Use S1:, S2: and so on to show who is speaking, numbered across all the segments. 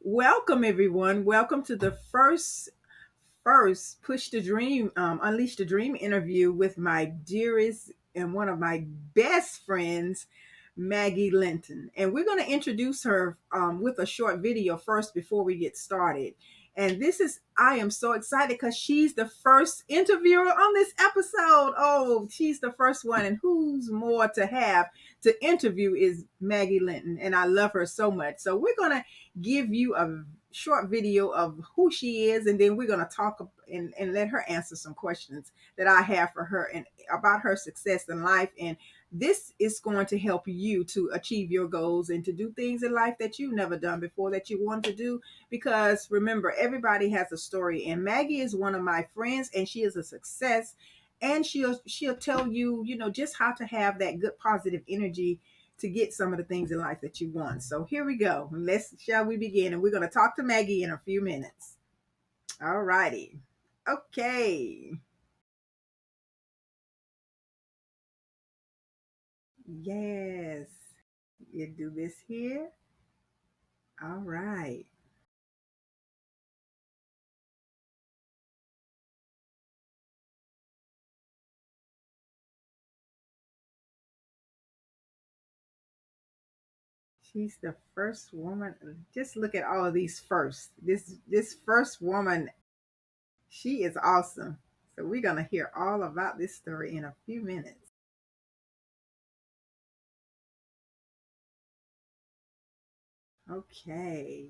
S1: Welcome everyone. Welcome to the first Push the Dream, Unleash the Dream interview with my dearest and one of my best friends, Maggie Linton. And we're going to introduce her with a short video first before we get started. And I am so excited because she's the first interviewer on this episode. Oh, she's the first one. And who's more to have to interview is Maggie Linton. And I love her so much. So we're going to give you a short video of who she is, and then we're going to talk and let her answer some questions that I have for her and about her success in life. And this is going to help you to achieve your goals and to do things in life that you've never done before that you want to do. Because remember, everybody has a story, and Maggie is one of my friends, and she is a success. And she'll tell you, just how to have that good positive energy to get some of the things in life that you want. So here we go. Shall we begin? And we're going to talk to Maggie in a few minutes. All righty. Okay. Yes. You do this here. All right. She's the first woman. Just look at all of these firsts. This first woman, she is awesome. So we're going to hear all about this story in a few minutes. Okay.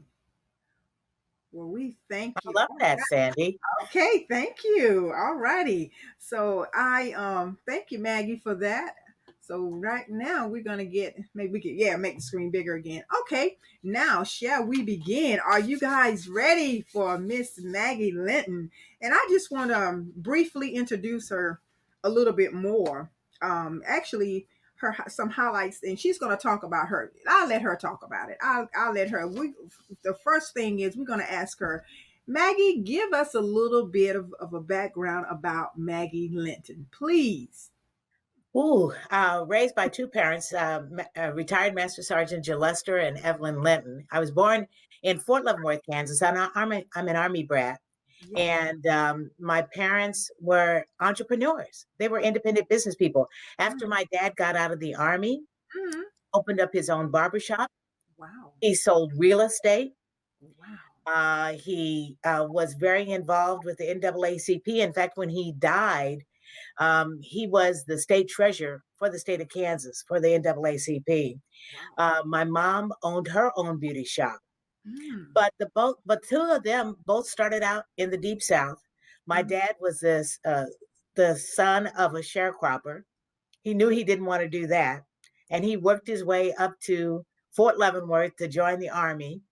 S1: Well, we thank
S2: I
S1: you.
S2: love that, Sandy.
S1: Okay, thank you. All righty. So I thank you, Maggie, for that. So right now we're gonna get maybe we can make the screen bigger again. Okay, now shall we begin? Are you guys ready for Miss Maggie Linton? And I just want to briefly introduce her a little bit more. Actually, her some highlights, and she's gonna talk about her. I'll let her talk about it. I'll let her. The first thing is we're gonna ask her, Maggie, give us a little bit of a background about Maggie Linton, please.
S2: Raised by two parents, retired Master Sergeant Gillester and Evelyn Linton. I was born in Fort Leavenworth, Kansas. I'm an Army brat.
S1: Yeah.
S2: And my parents were entrepreneurs. They were independent business people. After my dad got out of the Army,
S1: Mhm.
S2: opened up his own barbershop.
S1: Wow.
S2: He sold real estate.
S1: Wow.
S2: He was very involved with the NAACP. In fact, when he died, he was the state treasurer for the state of Kansas for the NAACP.
S1: Wow.
S2: My mom owned her own beauty shop,
S1: Mm.
S2: but two of them both started out in the Deep South. My
S1: Mhm.
S2: dad was the son of a sharecropper. He knew he didn't want to do that, and he worked his way up to Fort Leavenworth to join the Army.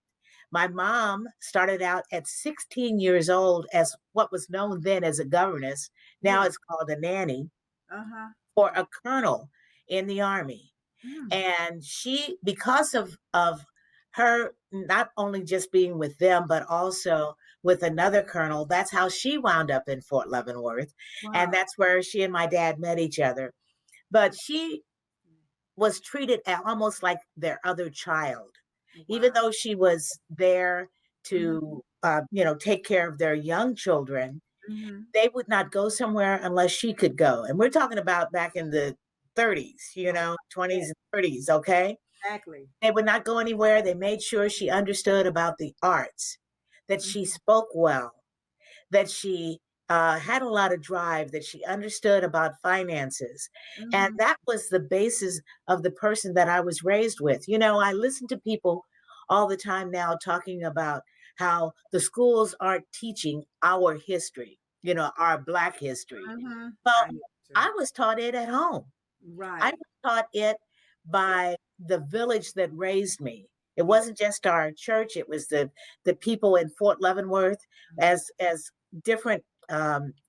S2: My mom started out at 16 years old as what was known then as a governess. Now
S1: Yeah.
S2: it's called a nanny
S1: Uh-huh.
S2: for a colonel in the Army.
S1: Mm.
S2: And she, because of her not only just being with them, but also with another colonel, that's how she wound up in Fort Leavenworth. And
S1: Wow.
S2: that's where she and my dad met each other. But she was treated almost like their other child, even
S1: Wow.
S2: though she was there
S1: Mhm.
S2: to, take care of their young children.
S1: Mhm.
S2: They would not go somewhere unless she could go. And we're talking about back in the 30s,
S1: Yeah,
S2: 20s and 30s, okay?
S1: exactly.
S2: They would not go anywhere. They made sure she understood about the arts, that she
S1: Mhm.
S2: spoke well, that she had a lot of drive, that she understood about finances. And
S1: Mhm.
S2: that was the basis of the person that I was raised with. I listen to people all the time now talking about how the schools aren't teaching our history, our Black history.
S1: Mhm.
S2: Well,
S1: I hear you.
S2: I was taught it at home. I
S1: Right.
S2: was taught it by the village that raised me. It wasn't just our church; it was the people in Fort Leavenworth, as different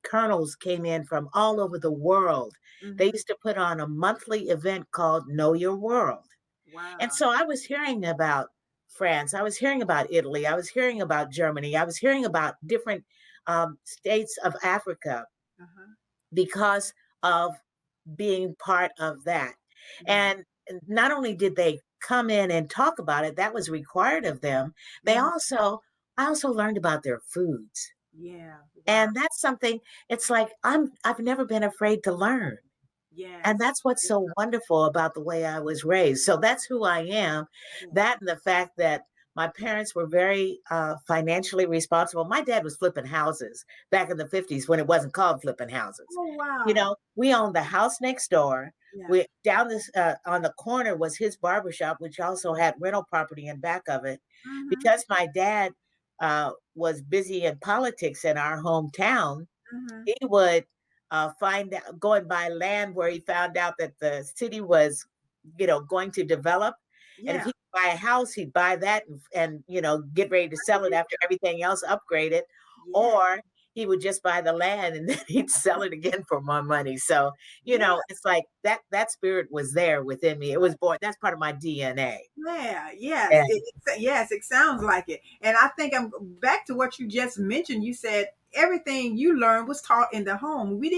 S2: colonels came in from all over the world. They
S1: Mhm.
S2: used to put on a monthly event called Know Your World, and
S1: Wow.
S2: so I was hearing about France, I was hearing about Italy, I was hearing about Germany, I was hearing about different states of Africa
S1: Uh-huh.
S2: because of being part of that.
S1: Mhm.
S2: And not only did they come in and talk about it. That was required of them. They
S1: Mhm.
S2: also, I also learned about their foods.
S1: Yeah. Wow.
S2: And that's something, it's like I've never been afraid to learn. And
S1: Yes.
S2: that's what's
S1: Yeah.
S2: so wonderful about the way I was raised. So that's who I am.
S1: Yeah.
S2: That and the fact that my parents were very financially responsible. My dad was flipping houses back in the 50s when it wasn't called flipping houses.
S1: Oh,
S2: You
S1: wow.
S2: know, we owned the house next door.
S1: Yeah.
S2: We down this on the corner was his barbershop, which also had rental property in back of it.
S1: Mhm.
S2: Because my dad was busy in politics in our hometown,
S1: Mhm.
S2: he would find out, go and buy land where he found out that the city was, going to develop. And if
S1: Yeah.
S2: he could buy a house, he'd buy that and get ready to sell it after everything else upgraded.
S1: Yeah.
S2: Or he would just buy the land and then he'd sell it again for more money. So,
S1: Yeah.
S2: it's like that spirit was there within me. It was born. That's part of my DNA.
S1: Yeah, yes,
S2: And
S1: yes, it sounds like it. And I think I'm back to what you just mentioned. You said everything you learned was taught in the home. You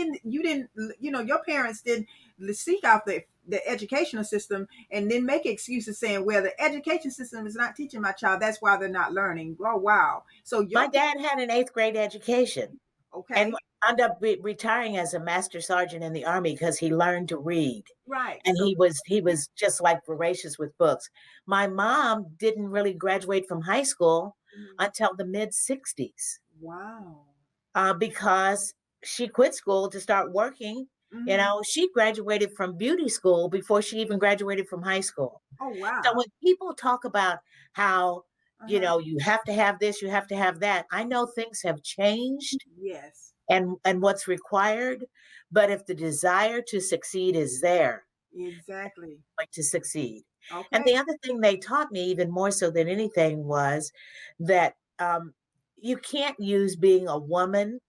S1: didn't, your parents didn't seek out the educational system and then make excuses saying, well, the education system is not teaching my child. That's why they're not learning. Oh, wow. So
S2: my
S1: your,
S2: dad had an eighth grade education and
S1: okay,
S2: wound up retiring as a master sergeant in the army because he learned to read.
S1: right.
S2: And
S1: So,
S2: he was just like voracious with books. My mom didn't really graduate from high school
S1: mhm.
S2: until the mid 60s
S1: Wow.
S2: because she quit school to start working.
S1: Hmm.
S2: She graduated from beauty school before she even graduated from high school.
S1: Oh,
S2: So
S1: wow.
S2: when people talk about how,
S1: Uh-huh.
S2: you have to have this, you have to have that, I know things have changed
S1: Yes,
S2: and what's required, but if the desire to succeed is there,
S1: exactly.
S2: like to succeed. And
S1: Okay.
S2: the other thing they taught me, even more so than anything, was that you can't use being a woman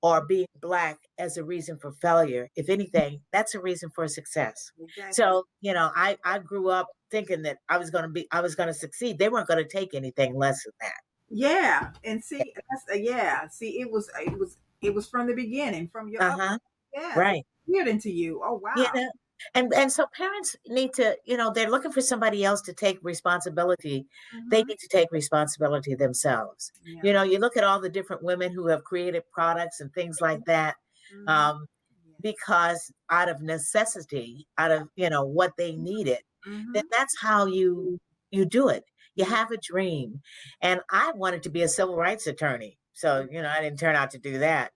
S2: or being Black as a reason for failure. If anything, that's a reason for success.
S1: Exactly.
S2: So, I grew up thinking that I was going to succeed. They weren't going to take anything less than that.
S1: Yeah, and see, that's yeah. See, it was from the beginning, from your
S2: Uh
S1: up.
S2: huh.
S1: Yes, it's
S2: Right.
S1: weird into you. Oh,
S2: You
S1: wow.
S2: know, and so parents need to, they're looking for somebody else to take responsibility. They
S1: Mm-hmm.
S2: need to take responsibility themselves.
S1: Yeah.
S2: You look at all the different women who have created products and things like that,
S1: Mm-hmm.
S2: um,
S1: Yes.
S2: because out of necessity, out of what they needed, then
S1: Mm-hmm.
S2: that's how you do it. You
S1: Yeah.
S2: have a dream, and I wanted to be a civil rights attorney, so I didn't turn out to do that.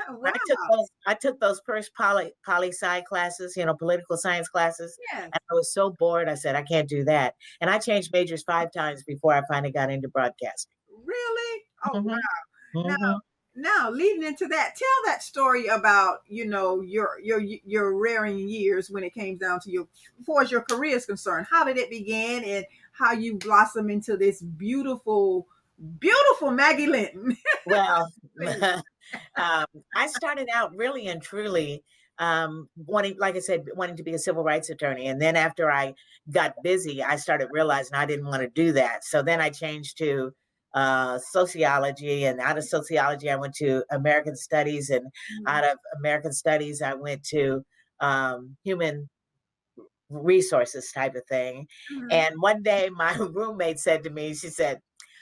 S1: Wow.
S2: I took those first poli sci classes, political science classes,
S1: Yes.
S2: and I was so bored. I said, I can't do that, and I changed majors 5 times before I finally got into broadcasting.
S1: Really? Oh, wow.
S2: Hmm.
S1: Now,
S2: Hmm.
S1: now leading into that, tell that story about your rearing years when it came down to your, as far as your career is concerned. How did it begin, and how you blossom into this beautiful, beautiful Maggie Linton?
S2: Well,
S1: Please.
S2: I started out really and truly wanting, like I said, wanting to be a civil rights attorney. And then after I got busy, I started realizing I didn't want to do that. So then I changed to sociology. And out of sociology, I went to American studies. And
S1: Mhm.
S2: out of American studies, I went to human resources type of thing.
S1: Mhm.
S2: And one day my roommate said to me, she said,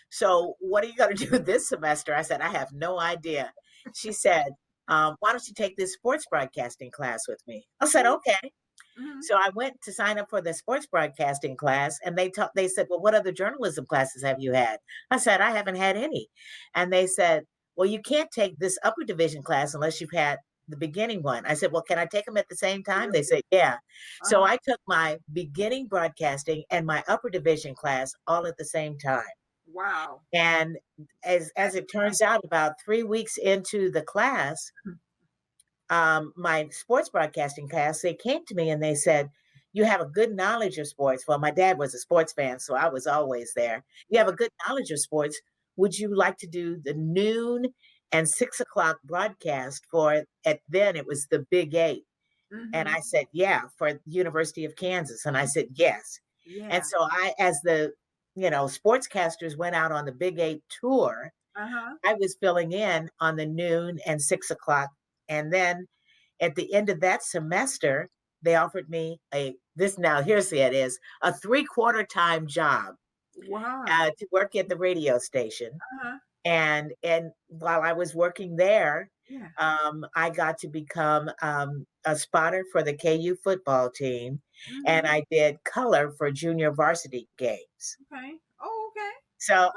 S2: so what are you going to do this semester? I said, I have no idea. She said, why don't you take this sports broadcasting class with me? I said, okay.
S1: Mhm.
S2: So I went to sign up for the sports broadcasting class and they said, well, what other journalism classes have you had? I said, I haven't had any. And they said, well, you can't take this upper division class unless you've had the beginning one. I said, well, can I take them at the same time? They said, yeah. So
S1: Uh-huh.
S2: I took my beginning broadcasting and my upper division class all at the same time.
S1: Wow.
S2: And as it turns out, about 3 weeks into the class, my sports broadcasting class, they came to me and they said, you have a good knowledge of sports. Well, my dad was a sports fan, so I was always there. You have
S1: Yeah.
S2: a good knowledge of sports. Would you like to do the noon and 6 o'clock broadcast for at then it was the Big Eight? And
S1: Mhm.
S2: I said, yeah, for University of Kansas. And I said, yes. And
S1: Yeah.
S2: so as the sportscasters went out on the Big Eight tour,
S1: Uh-huh.
S2: I was filling in on the noon and 6 o'clock. And then at the end of that semester, they offered me a this now here's the it is a 3/4 time job
S1: Wow.
S2: to work at the radio station.
S1: Uh-huh.
S2: And while I was working there,
S1: Yeah.
S2: I got to become a spotter for the KU football team, and
S1: Mhm.
S2: I did color for junior varsity games.
S1: Okay. Oh, okay.
S2: So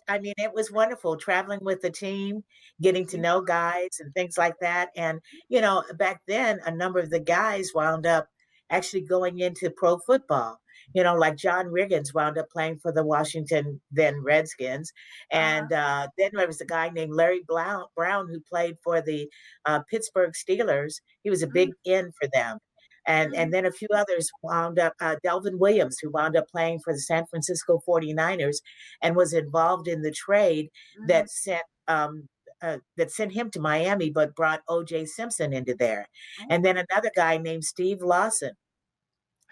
S2: I mean, it was wonderful traveling with the team, getting to
S1: Yeah.
S2: know guys and things like that. And, back then, a number of the guys wound up actually going into pro football. Like John Riggins wound up playing for the Washington then Redskins.
S1: Uh-huh.
S2: And then there was a guy named Larry Brown who played for the Pittsburgh Steelers. He was a
S1: Mhm.
S2: big end for them. And
S1: Mhm.
S2: then a few others wound up, Delvin Williams, who wound up playing for the San Francisco 49ers and was involved in the trade
S1: Mhm.
S2: that sent him to Miami, but brought O.J. Simpson into there. And
S1: Oh,
S2: then another guy named Steve Lawson,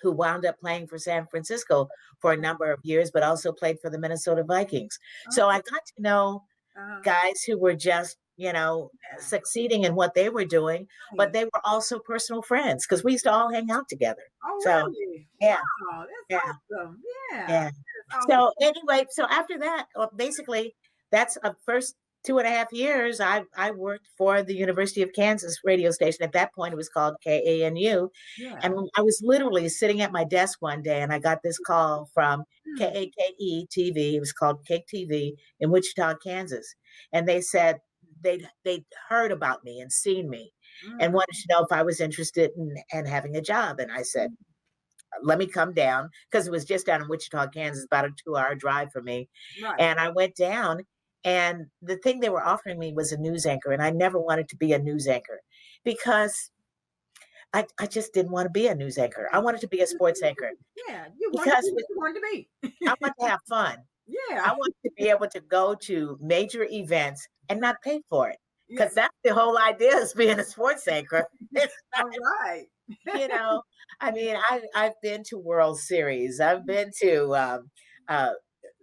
S2: who wound up playing for San Francisco for a number of years, but also played for the Minnesota Vikings. So I
S1: okay.
S2: got to know
S1: Uh-huh.
S2: guys who were just,
S1: Yeah.
S2: succeeding in what they were doing, but
S1: Right.
S2: they were also personal friends because we used to all hang out together.
S1: Oh,
S2: So,
S1: really?
S2: yeah,
S1: Wow,
S2: yeah.
S1: that's awesome. Yeah.
S2: Yeah.
S1: That is awesome.
S2: So anyway, so after that, well, basically, that's a first 2.5 years. I worked for the University of Kansas radio station. At that point, it was called KANU,
S1: Yeah.
S2: and I was literally sitting at my desk one day, and I got this call from
S1: Mm,
S2: KAKE TV. It was called Cake TV in Wichita, Kansas, and they said they'd heard about me and seen me, and
S1: mm,
S2: wanted to know if I was interested in having a job. And I said,
S1: mm.
S2: let me come down because it was just down in Wichita, Kansas, about a 2-hour drive for me.
S1: Right.
S2: And I went down, and the thing they were offering me was a news anchor. And I never wanted to be a news anchor because I just didn't want to be a news anchor. I wanted to be a sports anchor
S1: Yeah, you want to
S2: because
S1: be what you want to be.
S2: I want to have fun.
S1: Yeah.
S2: I want to be able to go to major events and not pay for it.
S1: Yeah.
S2: Because that's the whole idea is being a sports anchor. It's
S1: All right.
S2: You know, I mean, I've been to World Series. I've been to uh,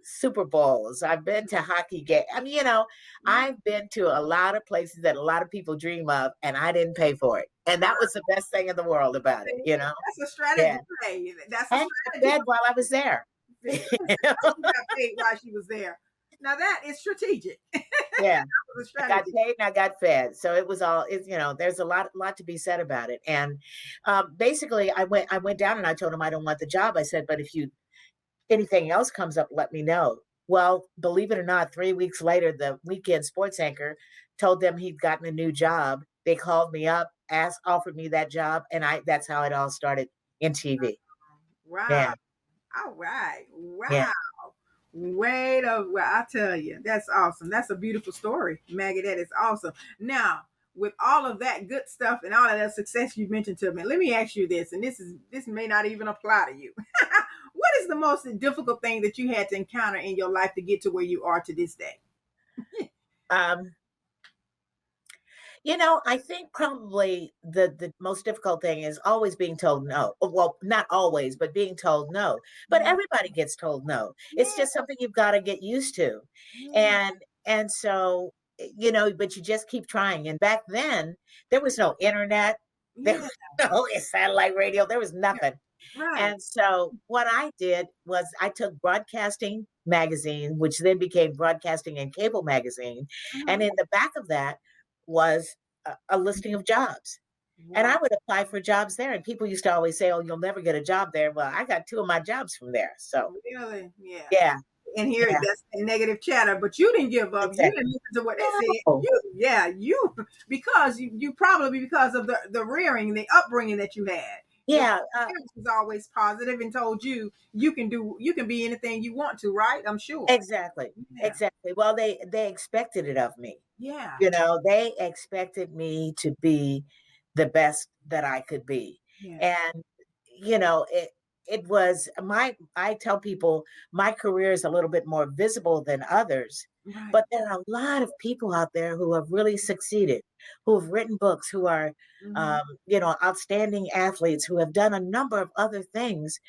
S2: Super Bowls. I've been to hockey game. I mean,
S1: Yeah.
S2: I've been to a lot of places that a lot of people dream of, and I didn't pay for it. And that was the best thing in the world about it.
S1: See,
S2: You know,
S1: that's a strategy
S2: yeah.
S1: play. That's a
S2: And I
S1: strategy.
S2: fed while I was there.
S1: See,
S2: You know?
S1: she got paid while she was there. Now that is strategic.
S2: Yeah.
S1: That was a
S2: I got
S1: strategy.
S2: paid and I got fed. So it was all there's a lot to be said about it. And basically I went down and I told him I don't want the job. I said, but if you anything else comes up, let me know. Well, believe it or not, 3 weeks later, the weekend sports anchor told them he'd gotten a new job. They called me up, offered me that job, and that's how it all started in TV.
S1: Wow.
S2: Yeah,
S1: All right.
S2: yeah.
S1: Wow. Wait a well, I tell you, that's awesome. That's a beautiful story, Maggie. That is awesome. Now, with all of that good stuff and all of that success you mentioned to me, let me ask you this, and this may not even apply to you. What is the most difficult thing that you had to encounter in your life to get to where you are to this day?
S2: Um, I think probably the most difficult thing is always being told no. Well, not always, but being told no. But
S1: Mhm.
S2: everybody gets told no. It's
S1: Yeah,
S2: just something you've got to get used to.
S1: yeah,
S2: And so, but you just keep trying. And back then, there was no internet, there
S1: yeah,
S2: was no satellite radio, there was
S1: yeah.
S2: nothing.
S1: Right.
S2: And so what I did was I took Broadcasting Magazine, which then became Broadcasting and Cable Magazine, and
S1: Mhm.
S2: in the back of that was a listing of jobs. And
S1: Wow.
S2: I would apply for jobs there, and people used to always say, "Oh, you'll never get a job there." Well, I got 2 of my jobs from there. So,
S1: Really? Yeah.
S2: yeah,
S1: And here
S2: yeah,
S1: that's a negative chatter, but you didn't give up. You didn't
S2: exactly.
S1: listen to what they said.
S2: No.
S1: You because you probably because of the rearing, the upbringing that you had. Your
S2: Yeah,
S1: parents was always positive and told you you can be anything you want to, right? I'm sure.
S2: exactly,
S1: Yeah.
S2: exactly. Well, they expected it of me.
S1: Yeah.
S2: They expected me to be the best that I could be.
S1: Yeah.
S2: And, it was I tell people my career is a little bit more visible than others,
S1: Right.
S2: but there are a lot of people out there who have really succeeded, who have written books, who are,
S1: Hmm.
S2: outstanding athletes, who have done a number of other things.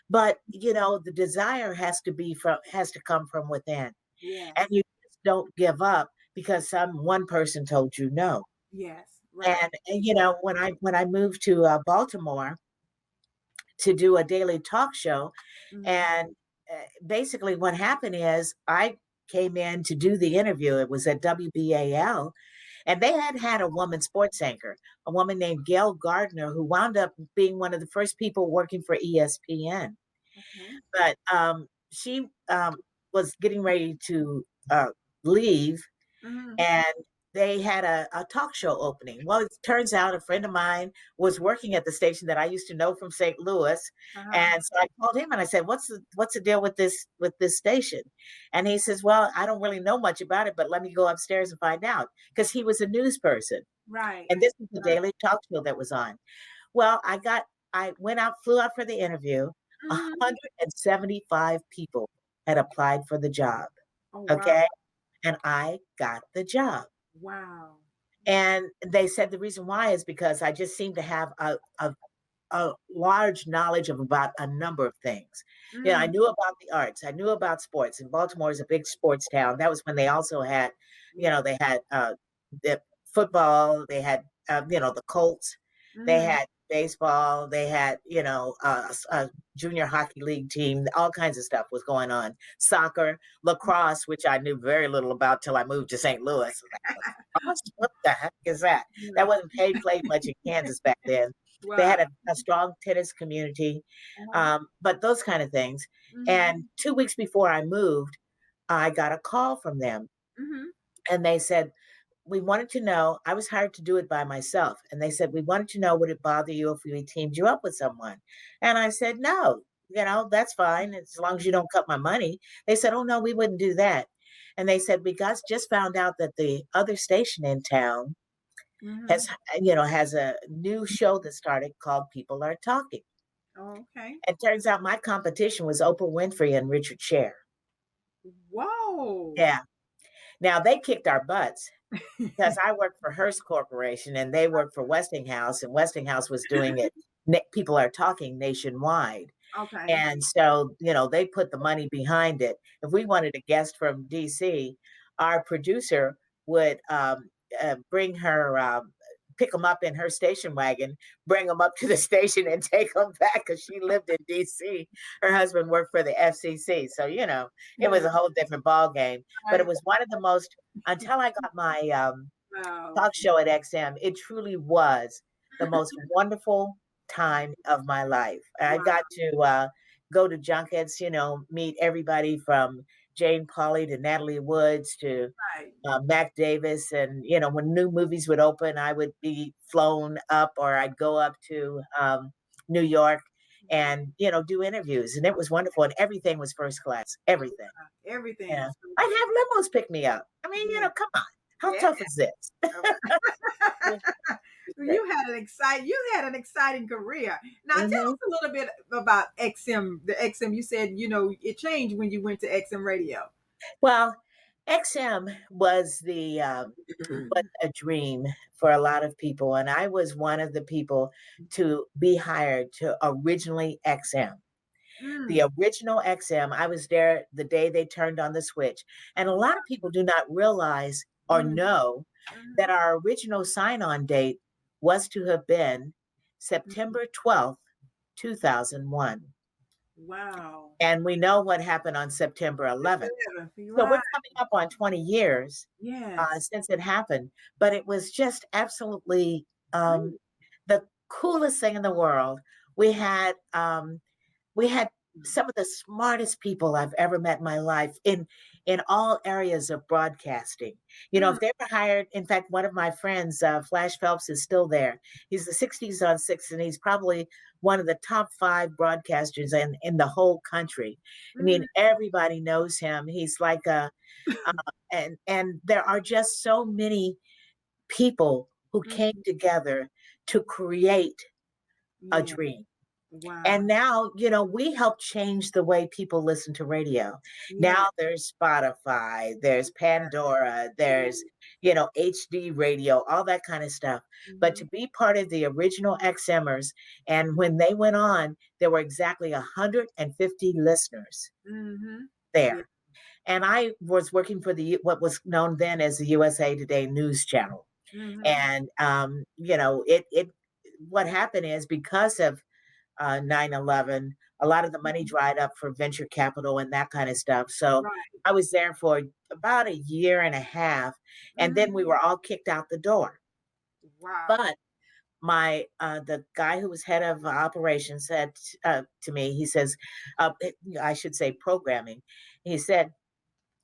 S2: But, the desire has to come from within. And
S1: Yes.
S2: you just don't give up because one person told you no.
S1: Yes. Right.
S2: And when I moved to Baltimore, to do a daily talk show.
S1: Mhm.
S2: And basically, what happened is I came in to do the interview. It was at WBAL, and they had had a woman sports anchor, a woman named Gail Gardner, who wound up being one of the first people working for ESPN.
S1: Okay.
S2: But she was getting ready to leave,
S1: Mhm.
S2: and they had a talk show opening. Well, it turns out a friend of mine was working at the station that I used to know from St. Louis,
S1: Uh-huh.
S2: and so I called him and I said, "What's the deal with this station?" And he says, "Well, I don't really know much about it, but let me go upstairs and find out," because he was a news person,
S1: Right.
S2: and this was the
S1: Right.
S2: daily talk show that was on. Well, I went out, flew out for the interview.
S1: Mhm.
S2: 175 people had applied for the job.
S1: Oh, wow.
S2: Okay, and I got the job.
S1: Wow.
S2: And they said the reason why is because I just seem to have a large knowledge of about a number of things. Yeah, I
S1: Mm.
S2: knew about the arts. I knew about sports. And Baltimore is a big sports town. That was when they also had,
S1: Yeah.
S2: they had the football. They had, the Colts. They
S1: Mhm.
S2: had baseball. They had, a junior hockey league team. All kinds of stuff was going on. Soccer, lacrosse, which I knew very little about till I moved to St. Louis. What the heck is that? That
S1: Yeah.
S2: wasn't played much in Kansas back then. They
S1: Wow.
S2: had a strong tennis community,
S1: Uh-huh.
S2: but those kind of things. And
S1: Mhm.
S2: 2 weeks before I moved, I got a call from them,
S1: Mhm.
S2: and they said, "We wanted to know." I was hired to do it by myself, and they said, "We wanted to know, would it bother you if we teamed you up with someone?" And I said, "No, that's fine as long as you don't cut my money." They said, "Oh no, we wouldn't do that." And they said, "We guys just found out that the other station in town has
S1: Mhm.
S2: has a new show that started called People Are Talking."
S1: Oh, okay.
S2: It turns out my competition was Oprah Winfrey and Richard Scher.
S1: Whoa.
S2: Yeah. Now they kicked our butts because I worked for Hearst Corporation and they worked for Westinghouse, and Westinghouse was doing it. People Are Talking nationwide.
S1: Okay.
S2: And so, they put the money behind it. If we wanted a guest from DC, our producer would bring her, pick them up in her station wagon, bring them up to the station and take them back because she lived in DC. Her husband worked for the FCC. So, it was
S1: Yeah.
S2: a whole different ball game. But it
S1: Right.
S2: was one of the most, until I got my
S1: Wow.
S2: talk show at XM, it truly was the most wonderful time of my life. I
S1: Wow.
S2: got to go to junkets, meet everybody from Jane Pauley to Natalie Woods to
S1: Right.
S2: Mac Davis. And, when new movies would open, I would be flown up or I'd go up to New York
S1: Wow.
S2: and, do interviews. And it was wonderful. And everything was first class, everything.
S1: Everything
S2: Yeah.
S1: was so
S2: I'd
S1: good.
S2: have limos pick me up. I mean,
S1: Yeah.
S2: come on. How
S1: Yeah.
S2: tough is this?
S1: You had an exciting career. Now tell
S2: Mhm.
S1: us a little bit about XM. The XM, you said, it changed when you went to XM radio.
S2: Well, XM was a dream for a lot of people, and I was one of the people to be hired to originally XM. The
S1: Mm,
S2: original XM, I was there the day they turned on the switch. And a lot of people do not realize or
S1: mm,
S2: know that
S1: mhm,
S2: our original sign-on date was to have been
S1: mhm.
S2: September 12th, 2001.
S1: Wow.
S2: And we know what happened on September 11th.
S1: You're
S2: So we're
S1: right.
S2: coming up on 20 years
S1: Yes.
S2: since it happened, but it was just absolutely
S1: Great.
S2: the coolest thing in the world. We had we had some of the smartest people I've ever met in my life in all areas of broadcasting.
S1: Mm,
S2: If they were hired, in fact, one of my friends, Flash Phelps, is still there. He's the 60s on six, and he's probably one of the top five broadcasters in the whole country. I mean,
S1: mm,
S2: everybody knows him. He's like a and there are just so many people who came
S1: mhm.
S2: together to create a
S1: Yeah.
S2: dream.
S1: Wow.
S2: And now, we help change the way people listen to radio.
S1: Yeah.
S2: Now there's Spotify, there's Pandora,
S1: Yeah.
S2: there's, HD radio, all that kind of stuff. But to
S1: Mhm,
S2: be part of the original XMers, and when they went on, there were exactly 150 listeners
S1: mhm.
S2: there.
S1: Yeah.
S2: And I was working for what was known then as the USA Today News Channel.
S1: Mhm.
S2: And, what happened is because of 9/11. A lot of the money
S1: Mhm.
S2: dried up for venture capital and that kind of stuff. So
S1: Right.
S2: I was there for about a year and a half, and then we
S1: Mhm.
S2: were all kicked out the door.
S1: Wow.
S2: But the guy who was head of operations said to me, he says, I should say programming. He said,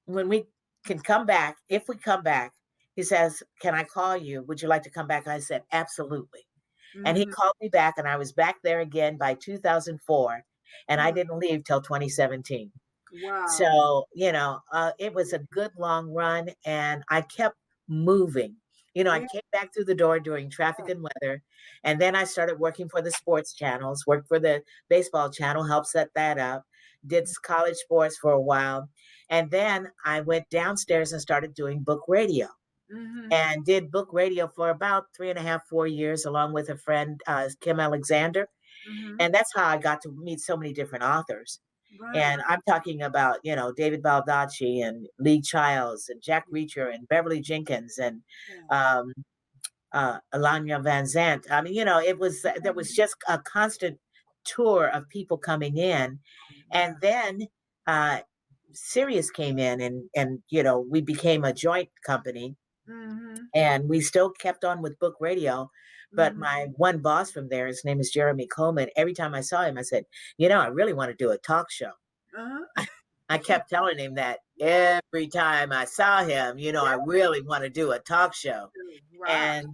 S2: when we can come back, if we come back, he says, can I call you? Would you like to come back? I said, absolutely. And he
S1: Mhm.
S2: called me back, and I was back there again by 2004, and I
S1: Mm.
S2: didn't leave till 2017.
S1: Wow.
S2: So, it was a good long run, and I kept moving. I
S1: Yeah.
S2: came back through the door during traffic and weather, and then I started working for the sports channels, worked for the baseball channel, helped set that up, did college sports for a while, and then I went downstairs and started doing book radio
S1: Mhm.
S2: and did book radio for about 3.5, 4 years, along with a friend, Kim Alexander.
S1: Mhm.
S2: And that's how I got to meet so many different authors. And
S1: Right.
S2: I'm talking about, David Baldacci and Lee Childs and Jack Reacher and Beverly Jenkins and
S1: Yeah.
S2: um, Alanya Van Zant. I mean, there was
S1: Mhm.
S2: just a constant tour of people coming in.
S1: Yeah.
S2: And then uh, Sirius came in, and we became a joint company,
S1: Mhm.
S2: and we still kept on with book radio. But
S1: Mhm.
S2: my one boss from there, his name is Jeremy Coleman. Every time I saw him, I said, I really want to do a talk show.
S1: Uh-huh.
S2: I kept telling him that every time I saw him, I
S1: Yeah.
S2: really want to do a talk show.
S1: Wow.
S2: And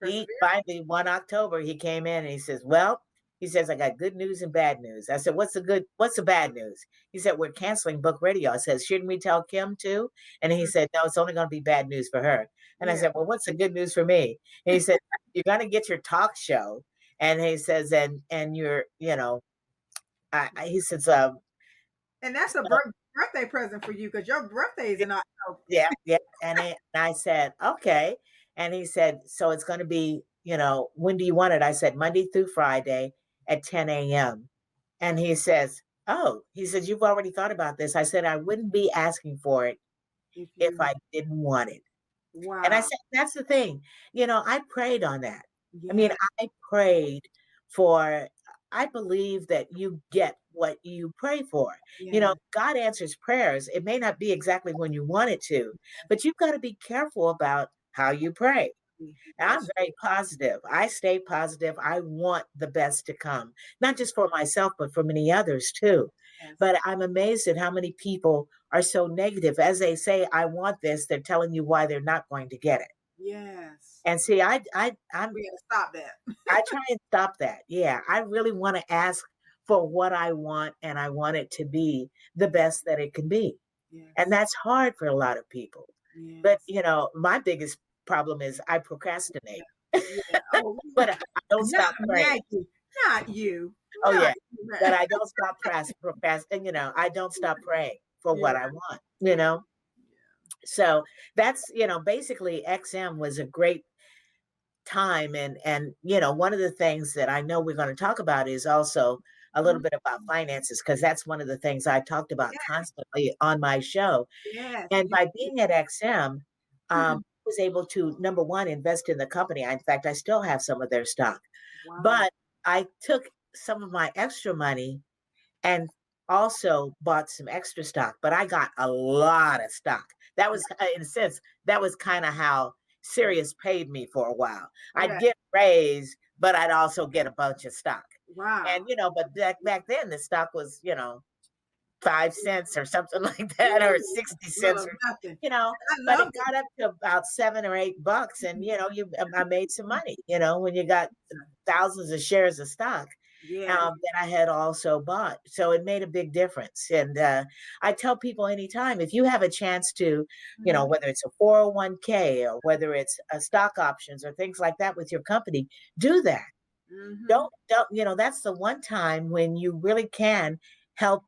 S2: he
S1: Persevere.
S2: finally, one October, he came in and he says, well, he says, I got good news and bad news. I said, what's the bad news? He said, we're canceling book radio. I said, shouldn't we tell Kim too? And he
S1: Mm.
S2: said, no, it's only going to be bad news for her. And I
S1: Yeah.
S2: said, well, what's the good news for me? And he said, you're going to get your talk show. And he says, and you're, he says,
S1: And that's a
S2: so
S1: birthday present for you because your birthday is in October.
S2: yeah, yeah. And I said, okay. And he said, so it's going to be, when do you want it? I said, Monday through Friday at 10 a.m. And he says, oh, he says, you've already thought about this. I said, I wouldn't be asking for it
S1: If
S2: if
S1: you
S2: I didn't want it. And I
S1: wow.
S2: said, that's the thing. I prayed on that. I mean,
S1: Yeah.
S2: I prayed for, I believe that you get what you pray for.
S1: Yeah.
S2: God answers prayers. It may not be exactly when you want it to, but you've got to be careful about how you pray. And I'm
S1: That's
S2: very positive. I stay positive. I want the best to come, not just for myself, but for many others too.
S1: yes.
S2: But I'm amazed at how many people are so negative. As they say, I want this, they're telling you why they're not going to get it.
S1: Yes.
S2: And see, I'm
S1: We gotta stop that.
S2: I try and stop that. Yeah, I really want to ask for what I want, and I want it to be the best that it can be. And
S1: Yes.
S2: that's hard for a lot of people. But,
S1: Yes.
S2: my biggest problem is I procrastinate.
S1: Yeah. Oh,
S2: But I don't
S1: not
S2: stop praying.
S1: Maggie. Not you.
S2: Oh, yeah.
S1: Not you,
S2: But
S1: Maggie.
S2: I don't stop procrastinating, I don't stop praying for
S1: Yeah.
S2: what I want,
S1: Yeah.
S2: So that's, basically XM was a great time. And one of the things that I know we're going to talk about is also a little
S1: Mhm.
S2: bit about finances, because that's one of the things I talked about
S1: Yeah.
S2: constantly on my show.
S1: Yes.
S2: And
S1: You
S2: by being at XM, I was able to, number one, invest in the company. In fact, I still have some of their stock.
S1: wow.
S2: But I took some of my extra money and also bought some extra stock, but I got a lot of stock. That was, in a sense, that was kind of how Sirius paid me for a while. I'd
S1: Yeah.
S2: get raised, but I'd also get a bunch of stock. And
S1: Wow.
S2: but back then the stock was, 5 cents or something like that, or
S1: Ooh,
S2: 60 cents,
S1: little
S2: or
S1: nothing. I
S2: but it
S1: love it.
S2: got up to about $7 or $8, and I made some money, when you got thousands of shares of stock
S1: Yes.
S2: that I had also bought. So it made a big difference. And I tell people anytime, if you have a chance to,
S1: Mhm.
S2: whether it's a 401k or whether it's stock options or things like that with your company, do that.
S1: Mhm.
S2: Don't, that's the one time when you really can help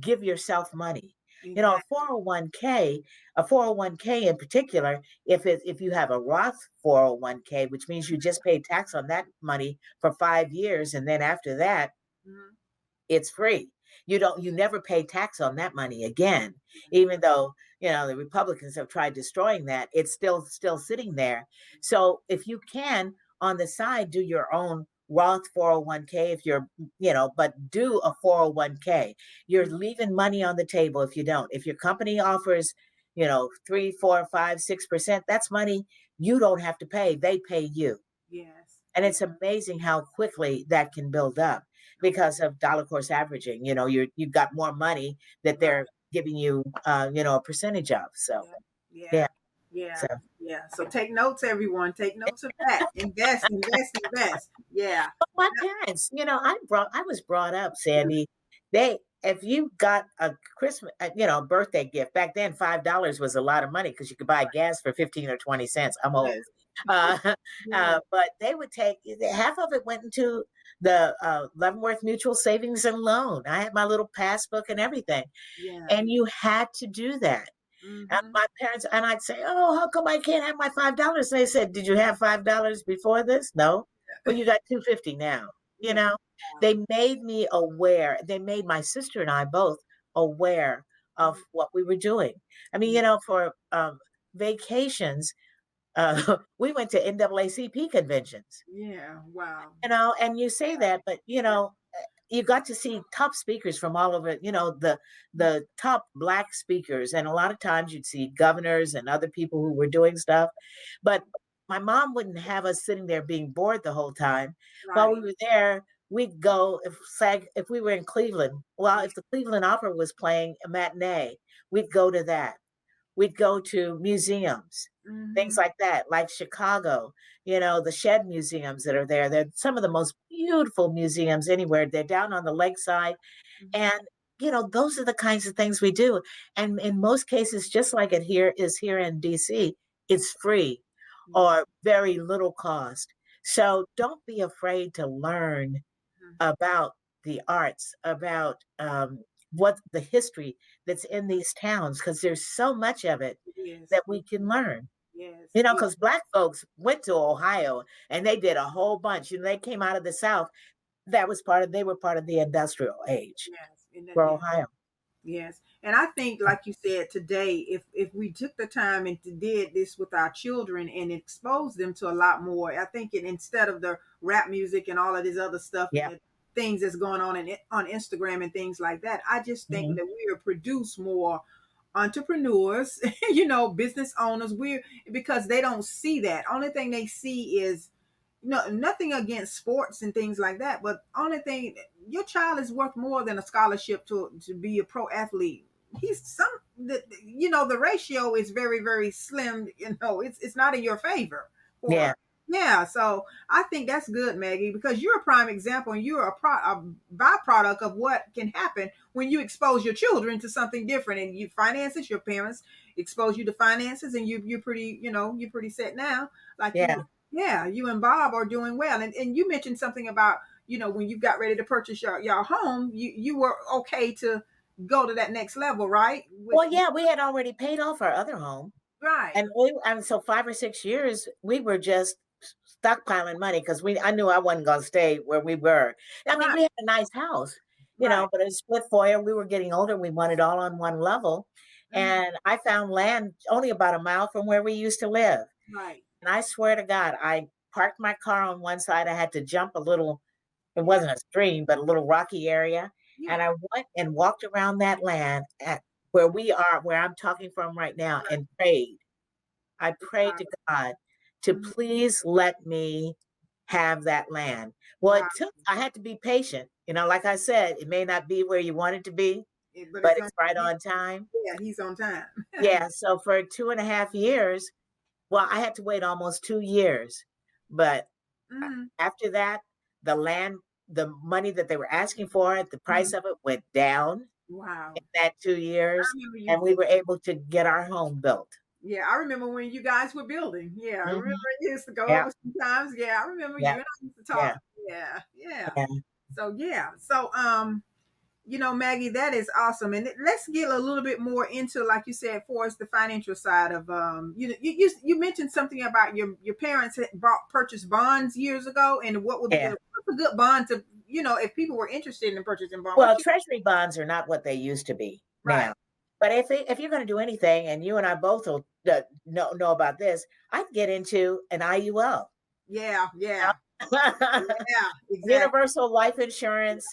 S2: give yourself money. A
S1: Exactly.
S2: 401k, a 401k in particular, if you have a Roth 401k, which means you just pay tax on that money for 5 years, and then after that,
S1: Mhm.
S2: it's free. You never pay tax on that money again. Even though, the Republicans have tried destroying that, it's still sitting there. So if you can on the side do your own Roth 401k if you're, but do a 401k. You're
S1: Mm,
S2: leaving money on the table if you don't. If your company offers, 3, 4, 5, 6%, that's money you don't have to pay. They pay you.
S1: yes.
S2: And
S1: Yeah.
S2: it's amazing how quickly that can build up
S1: Oh,
S2: because of dollar cost averaging. You've got more money that
S1: right.
S2: they're giving you, a percentage of. So
S1: Yeah. Yeah.
S2: yeah.
S1: Yeah.
S2: So
S1: Yeah. So take notes, everyone. Take notes of that. Invest, invest, invest. Yeah.
S2: my parents, I was brought up, Sandy. If you got a Christmas, birthday gift back then, $5 was a lot of money because you could buy gas for 15 or 20 cents. I'm
S1: Yeah.
S2: old, uh,
S1: Yeah.
S2: but they would take half of it went into the Leavenworth Mutual Savings and Loan. I had my little passbook and everything,
S1: Yeah.
S2: and you had to do that. And
S1: Mm-hmm.
S2: my parents and I'd say, "Oh, how come I can't have my $5?" They said, "Did you have $5 before this?" No. Well, you got 250 now. You
S1: Yeah.
S2: know, they made me aware. They made my sister and I both aware of
S1: Mhm.
S2: what we were doing. I mean,
S1: Yeah.
S2: for vacations, we went to NAACP conventions.
S1: Yeah. Wow.
S2: And you say that, but you got to see top speakers from all over,
S1: Mhm.
S2: the top black speakers. And a lot of times you'd see governors and other people who were doing stuff. But my mom wouldn't have us sitting there being bored the whole time. While we
S1: Right.
S2: were there, we'd go if we were in Cleveland. Well,
S1: Yeah.
S2: if the Cleveland Opera was playing a matinee, we'd go to that. We'd go to museums, things
S1: Mm-hmm.
S2: like that, like Chicago, the shed museums that are there. They're some of the most beautiful museums anywhere. They're down on the lakeside.
S1: Mm-hmm.
S2: And, those are the kinds of things we do. And in most cases, just like it here in DC, it's free
S1: Yeah.
S2: or very little cost. So don't be afraid to learn
S1: Mhm.
S2: about the arts, about what the history that's in these towns, because there's so much of it
S1: Yes.
S2: that we can learn.
S1: Yes. Yeah.
S2: Because black folks went to Ohio and they did a whole bunch. They came out of the South. They were part of the industrial age
S1: Yes. And that,
S2: for
S1: yeah.
S2: Ohio.
S1: Yes, and I think, like you said today, if we took the time and did this with our children and exposed them to a lot more, I think instead of the rap music and all of this other stuff and
S2: Yeah.
S1: the things that's going on on Instagram and things like that, I just think
S2: Hmm.
S1: that we will produce more entrepreneurs, business owners. We're because they don't see that. Only thing they see is no, nothing against sports and things like that, but only thing, your child is worth more than a scholarship to be a pro athlete. He's some the ratio is very very slim. It's not in your favor
S2: Yeah.
S1: for. Yeah, so I think that's good, Maggie, because you're a prime example and you're a byproduct of what can happen when you expose your children to something different and you finances. Your parents expose you to finances, and you're pretty, you're pretty set now. Like
S2: Yeah.
S1: yeah, you and Bob are doing well. And you mentioned something about, when you got ready to purchase your home, you were okay to go to that next level, right?
S2: Well, yeah, we had already paid off our other home.
S1: Right,
S2: And so 5 or 6 years, we were just stockpiling money because I knew I wasn't going to stay where we were. I mean,
S1: right,
S2: we had a nice house,
S1: right.
S2: but a split foyer. We were getting older. We wanted all on one level.
S1: Mhm,
S2: And I found land only about a mile from where we used to live.
S1: right.
S2: And I swear to God, I parked my car on one side. I had to jump a little, it
S1: Yeah,
S2: wasn't a stream, but a little rocky area. And
S1: yeah.
S2: I went and walked around that land at where I'm talking from right now,
S1: Right.
S2: and prayed. I prayed
S1: Wow.
S2: to God to
S1: Mhm.
S2: please let me have that land. Well,
S1: Wow.
S2: I had to be patient. Like I said, it may not be where you want it to be,
S1: But
S2: but
S1: it's going
S2: it's right
S1: to,
S2: on time.
S1: yeah, he's on time.
S2: Yeah. So for 2.5 years, well, I had to wait almost 2 years. But
S1: Mhm,
S2: after that, the land, the money that they were asking for it, the
S1: mhm.
S2: price of it went down
S1: Wow.
S2: in that two
S1: I
S2: years.
S1: remember you.
S2: And we were able to get our home built.
S1: Yeah, I remember when you guys were building. Yeah, I remember
S2: Hmm.
S1: you used to go
S2: Yeah.
S1: over sometimes. Yeah, I remember you
S2: Yeah.
S1: and I used to talk.
S2: Yeah.
S1: Yeah, yeah.
S2: Yeah.
S1: So yeah, so Maggie, that is awesome. And let's get a little bit more into, like you said, for us, the financial side of you mentioned something about your parents had purchased bonds years ago, and what would be
S2: Yeah.
S1: what's a good bond to if people were interested in purchasing bond.
S2: Well,
S1: What you
S2: treasury bonds are not what they used to be
S1: right?
S2: now. But if you're going to do anything, and you and I both will know about this, I'd get into an IUL.
S1: Yeah,
S2: Now,
S1: yeah. Yeah, exactly.
S2: Universal life insurance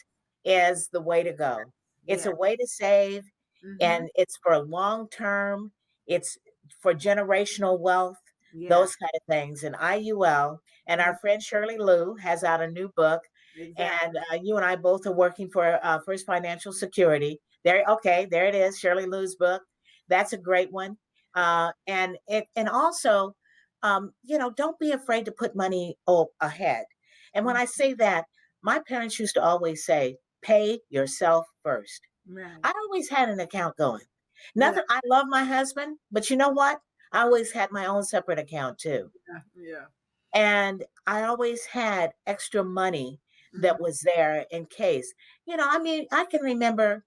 S2: is the way to go. It's
S1: Yeah.
S2: a way to save,
S1: Mhm.
S2: and it's for long term, it's for generational wealth,
S1: Yeah.
S2: those kind of things. And IUL, and
S1: Mhm.
S2: our friend Shirley Lou has out a new book, and
S1: Exactly.
S2: you and I both are working for First Financial Security. There, okay, there it is, Shirley Lou's book. That's a great one. And also, don't be afraid to put money ahead. And when
S1: Mm.
S2: I say that, my parents used to always say, pay yourself first.
S1: Right.
S2: I always had an account going.
S1: Yeah.
S2: Nothing, I love my husband, but you know what? I always had my own separate account too.
S1: Yeah. Yeah.
S2: And I always had extra money
S1: Mhm.
S2: that was there in case. I mean, I can remember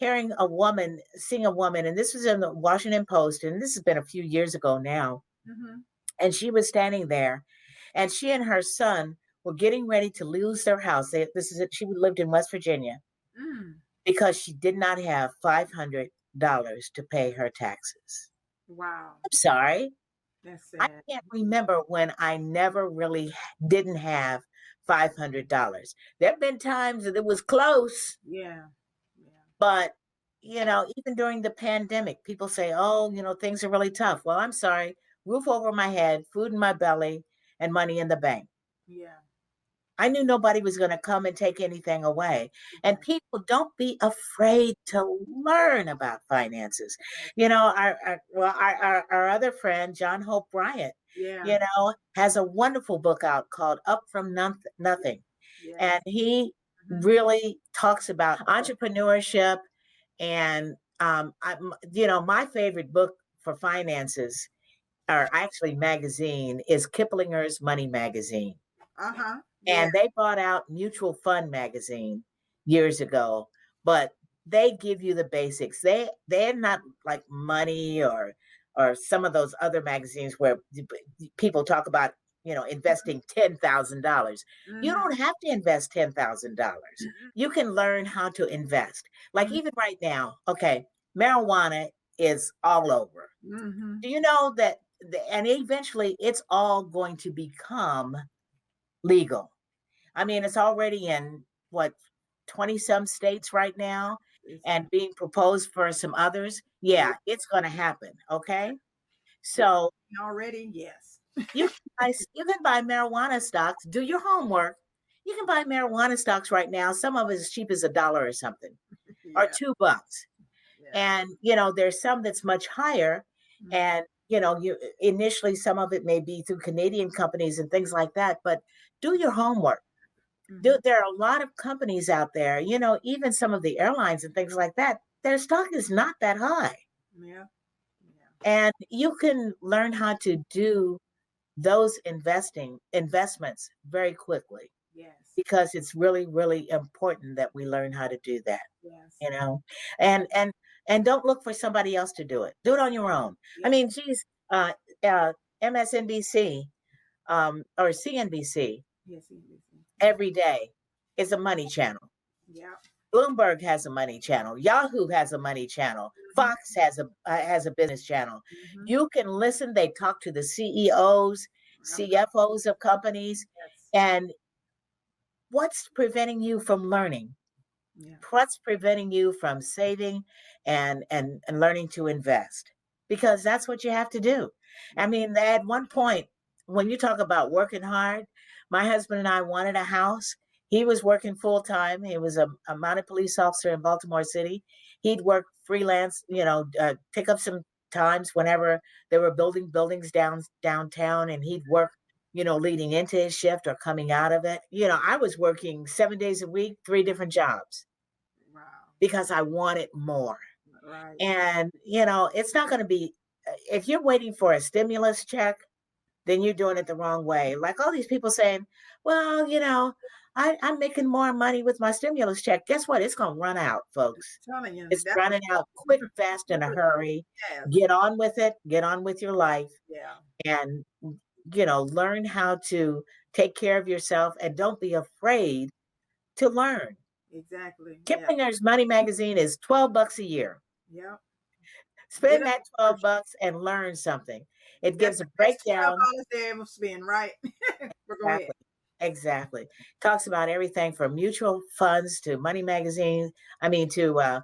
S2: seeing a woman, and this was in the Washington Post, and this has been a few years ago now.
S1: Mhm.
S2: And she was standing there, and she and her son were getting ready to lose their house. She lived in West Virginia
S1: Mm.
S2: because she did not have $500 to pay her taxes.
S1: Wow.
S2: I'm sorry.
S1: That's
S2: I
S1: sad.
S2: can't remember when I never really didn't have $500. There have been times that it was close,
S1: Yeah. Yeah.
S2: but even during the pandemic, people say, "Oh, things are really tough." Well, I'm sorry. Roof over my head, food in my belly, and money in the bank.
S1: Yeah.
S2: I knew nobody was going to come and take anything away. And
S1: Exactly.
S2: people, don't be afraid to learn about finances. Our other friend, John Hope Bryant,
S1: Yeah.
S2: has a wonderful book out called Up from Nothing. And
S1: Yes.
S2: he
S1: Mhm.
S2: really talks about entrepreneurship. And, my favorite book for finances, or actually magazine, is Kiplinger's Money Magazine.
S1: Uh-huh. Yeah.
S2: And they brought out Mutual Fund magazine years ago, but they give you the basics. They're not like Money or some of those other magazines where people talk about investing $10,000. You
S1: Mhm.
S2: don't have to invest $10,000. You can learn how to invest. Like
S1: Mhm.
S2: even right now, okay, marijuana is all over.
S1: Mhm.
S2: Do you know that? And eventually, it's all going to become legal. I mean, it's already in what, 20 some states right now,
S1: It's
S2: and being proposed for some others.
S1: yeah.
S2: Yeah, it's going to happen. Okay.
S1: It's
S2: So
S1: already yes.
S2: you can buy marijuana stocks, do your homework. You can buy marijuana stocks right now. Some of it as cheap as $1 or something, or
S1: Yeah.
S2: $2.
S1: Yeah.
S2: And, there's some that's much higher.
S1: Mhm.
S2: And, you initially, some of it may be through Canadian companies and things like that, but do your homework.
S1: Mhm.
S2: There are a lot of companies out there, even some of the airlines and things like that, their stock is not that high.
S1: Yeah. Yeah.
S2: And you can learn how to do those investments very quickly,
S1: Yes.
S2: because it's really, really important that we learn how to do that,
S1: Yes.
S2: you know, and, and don't look for somebody else to do it. Do it on your own. I
S1: Yep.
S2: mean, geez, MSNBC, or CNBC
S1: Yes. Yes. Yes.
S2: every day is a money channel.
S1: Yeah.
S2: Bloomberg has a money channel. Yahoo has a money channel.
S1: Mhm.
S2: Fox has a business channel.
S1: Mhm.
S2: You can listen. They talk to the CEOs,
S1: Of co-
S2: CFOs of companies.
S1: yes.
S2: And what's preventing you from learning?
S1: Yeah.
S2: What's preventing you from saving and learning to invest? Because that's what you have to do. I
S1: Yeah.
S2: mean, at one point, when you talk about working hard, my husband and I wanted a house. He was working full time. He was a mounted police officer in Baltimore City. He'd work freelance, pick up some times whenever they were building buildings downtown, and he'd work, leading into his shift or coming out of it. I was working 7 days a week, three different jobs,
S1: Wow.
S2: because I wanted more.
S1: Right.
S2: And, it's not going to be, if you're waiting for a stimulus check, then you're doing it the wrong way. Like all these people saying, well, I'm making more money with my stimulus check. Guess what? It's going to run out, folks.
S1: Telling you
S2: It's
S1: that's
S2: running out quick, fast, in a hurry.
S1: yes.
S2: Get on with it. Get on with your life,
S1: Yeah.
S2: and, learn how to take care of yourself, and don't be afraid to learn.
S1: Exactly. Yeah.
S2: Kiplinger's Money Magazine is $12 a year.
S1: Yep. Get
S2: Spend
S1: a
S2: that
S1: subscription.
S2: $12 and learn something. It
S1: That's
S2: gives a
S1: the best twelve
S2: breakdown.
S1: dollars they ever spend, right? But go ahead.
S2: Exactly. exactly. Talks about everything from mutual funds to money magazines. I mean, to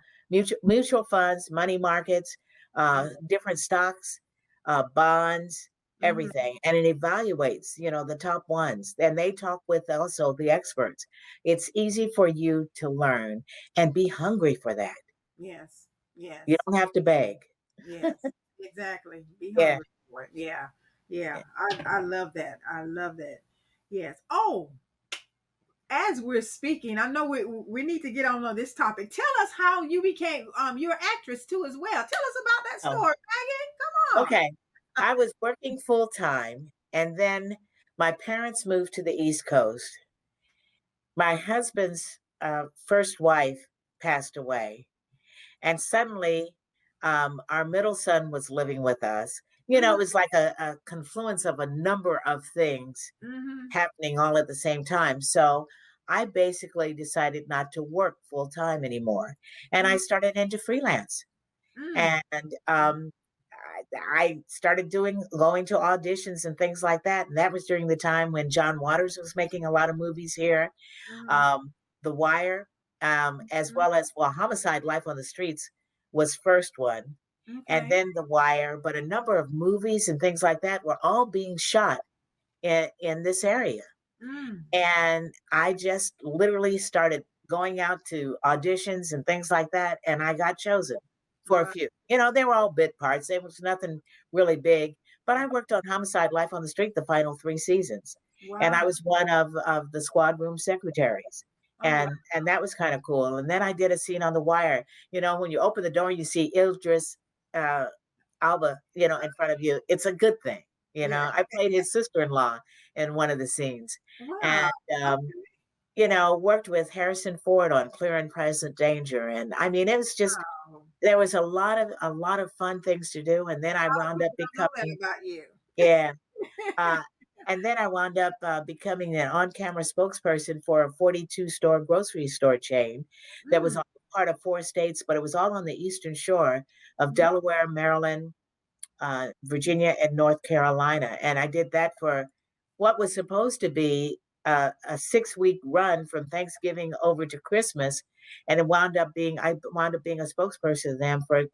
S2: mutual funds, money markets, different stocks, bonds,
S1: Mm-hmm.
S2: everything, and it evaluates, the top ones. And they talk with also the experts. It's easy for you to learn and be hungry for that.
S1: Yes.
S2: You
S1: Yes.
S2: don't have to beg.
S1: Yes. Exactly. Be
S2: Yeah.
S1: hungry for it. Yeah. Yeah.
S2: Yeah.
S1: I love that. I love that. Yes. Oh, as we're speaking, I know we need to get on this topic. Tell us how you became you're an actress too as well. Tell us about that
S2: Oh,
S1: story, Maggie. Come on.
S2: okay. I was working full time, and then my parents moved to the East Coast. My husband's first wife passed away, and suddenly our middle son was living with us. It
S1: Mm-hmm.
S2: was like a confluence of a number of things
S1: Mm-hmm.
S2: happening all at the same time. So I basically decided not to work full time anymore, and I started into freelance.
S1: Mm-hmm.
S2: And I started going to auditions and things like that. And that was during the time when John Waters was making a lot of movies here.
S1: Mm-hmm.
S2: um, The Wire, as well as, well, Homicide: Life on the Streets was first one, and
S1: Okay.
S2: then The Wire. But a number of movies and things like that were all being shot in this area.
S1: Mm.
S2: And I just literally started going out to auditions and things like that, and I got chosen for a
S1: Wow.
S2: few. They were all bit parts. There was nothing really big, but I worked on Homicide: Life on the Street the final 3 seasons, and I
S1: Wow.
S2: was one of the squad room secretaries,
S1: Oh wow.
S2: and that was kind of cool. And then I did a scene on The Wire. When you open the door, you see Idris uh, Alba, in front of you. It's a good thing.
S1: Yeah.
S2: I played his sister-in-law in one of the scenes,
S1: Wow.
S2: and worked with Harrison Ford on Clear and Present Danger. And I mean, it was just,
S1: Wow.
S2: there was a lot of fun things to do. And then I
S1: I
S2: wound
S1: did
S2: up
S1: not know that
S2: becoming,
S1: about you.
S2: yeah, uh, and then I wound up becoming an on-camera spokesperson for a 42-store grocery store chain that was
S1: Mm.
S2: all part of 4 states, but it was all on the eastern shore of Delaware, Maryland, Virginia, and North Carolina. And I did that for what was supposed to be a 6-week run from Thanksgiving over to Christmas. And I wound up being a spokesperson to them for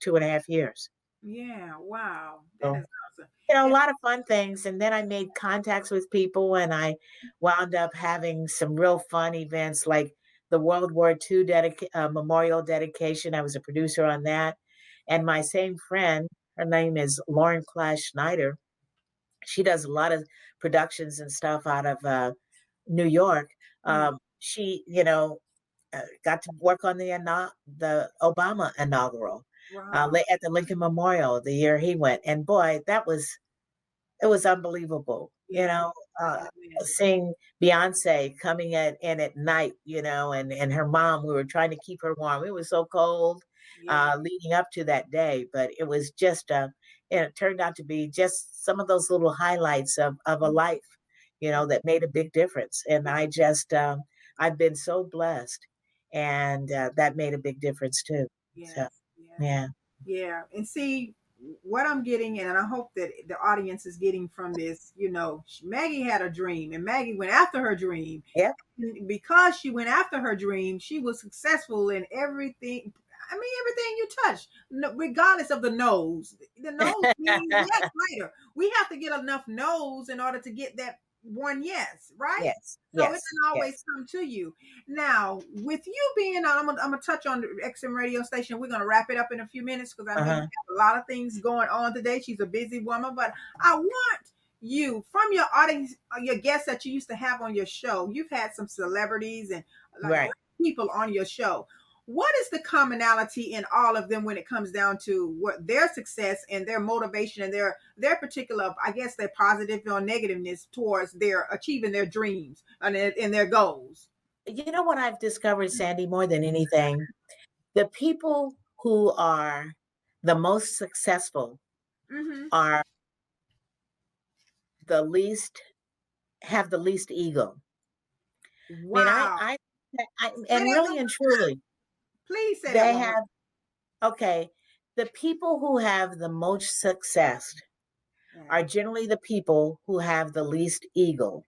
S2: 2.5 years.
S1: Yeah. Wow. That
S2: So,
S1: is awesome.
S2: a
S1: And
S2: lot of fun things. And then I made contacts with people, and I wound up having some real fun events like the World War II memorial dedication. I was a producer on that. And my same friend, her name is Lauren Clash Schneider. She does a lot of productions and stuff out of New York.
S1: mm,
S2: She, got to work on the Obama inaugural
S1: wow.
S2: at the Lincoln Memorial the year he went, and boy, it was unbelievable.
S1: Yes. I
S2: Uh,
S1: can imagine.
S2: seeing Beyonce coming in at night, and her mom. We were trying to keep her warm. It was so cold
S1: Yeah.
S2: leading up to that day, but it was just, it turned out to be just some of those little highlights of a
S1: Mm,
S2: life, that made a big difference. And I've been so blessed, and that made a big difference too. So,
S1: yes. Yes.
S2: yeah,
S1: Yeah. And see what I'm getting, and I hope that the audience is getting from this, Maggie had a dream and Maggie went after her dream.
S2: yeah,
S1: Because she went after her dream, she was successful in everything. I mean, everything you touch, no, regardless of the nose. The nose means yes later. We have to get enough nose in order to get that one yes, right?
S2: yes,
S1: So it
S2: yes,
S1: doesn't always
S2: yes.
S1: come to you. Now, with you being on, I'm gonna touch on the XM radio station. We're gonna wrap it up in a few minutes because I know you
S2: Uh-huh.
S1: have a lot of things going on today. She's a busy woman, but I want you from your audience, your guests that you used to have on your show. You've had some celebrities and like
S2: Right.
S1: great people on your show. What is the commonality in all of them when it comes down to what their success and their motivation and their particular, I guess, their positive or negativeness towards their achieving their dreams and their goals?
S2: You know what I've discovered, Sandy, more than anything? The people who are the most successful
S1: Mm-hmm.
S2: are the least have the least ego. I mean,
S1: Wow. Say
S2: and
S1: that one
S2: really and
S1: more time.
S2: truly,
S1: Please say that
S2: they
S1: one more
S2: have, okay, the people who have the most success
S1: time.
S2: are generally the people who have the least ego.